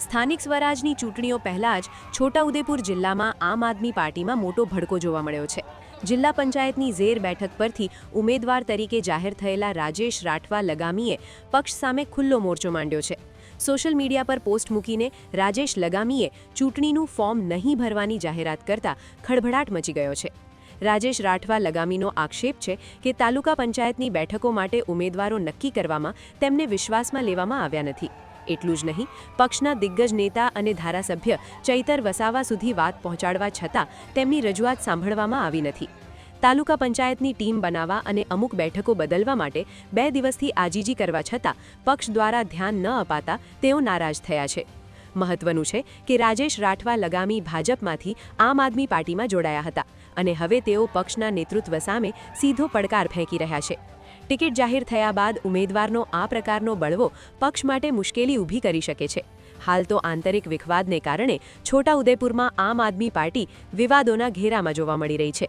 સ્થાનિક સ્વરાજની ચૂંટણીઓ પહેલાં જ છોટાઉદેપુર જિલ્લામાં આમ આદમી પાર્ટીમાં મોટો ભડકો જોવા મળ્યો છે। જિલ્લા પંચાયતની ઝેર બેઠક પરથી ઉમેદવાર તરીકે જાહેર થયેલા રાજેશ રાઠવા લગામીએ પક્ષ સામે ખુલ્લો મોરચો માંડ્યો છે। સોશિયલ મીડિયા પર પોસ્ટ મૂકીને રાજેશ લગામીએ ચૂંટણીનું ફોર્મ નહીં ભરવાની જાહેરાત કરતા ખળભળાટ મચી ગયો છે। રાજેશ રાઠવા લગામીનો આક્ષેપ છે કે તાલુકા પંચાયતની બેઠકો માટે ઉમેદવારો નક્કી કરવામાં તેમને વિશ્વાસમાં લેવામાં આવ્યા નથી। એટલું જ નહીં, પક્ષના દિગ્ગજ નેતા અને ધારાસભ્ય ચૈતર વસાવા સુધી વાત પહોંચાડવા છતાં તેમની રજૂઆત સાંભળવામાં આવી નથી। તાલુકા પંચાયતની ટીમ બનાવવા અને અમુક બેઠકો બદલવા માટે 2 દિવસથી આજીજી કરવા છતાં પક્ષ દ્વારા ધ્યાન ન અપાતા તેઓ નારાજ થયા છે। મહત્વનું છે કે રાજેશ રાઠવા લગામી ભાજપમાંથી આમ આદમી પાર્ટીમાં જોડાયા હતા અને હવે તેઓ પક્ષના નેતૃત્વ સામે સીધો પડકાર ફેંકી રહ્યા છે। ટિકિટ જાહેર થયા બાદ ઉમેદવારનો આ પ્રકારનો બળવો પક્ષ માટે મુશ્કેલી ઊભી કરી શકે છે। હાલ તો આંતરિક વિખવાદને કારણે છોટાઉદેપુરમાં આમ આદમી પાર્ટી વિવાદોના ઘેરામાં જોવા મળી રહી છે।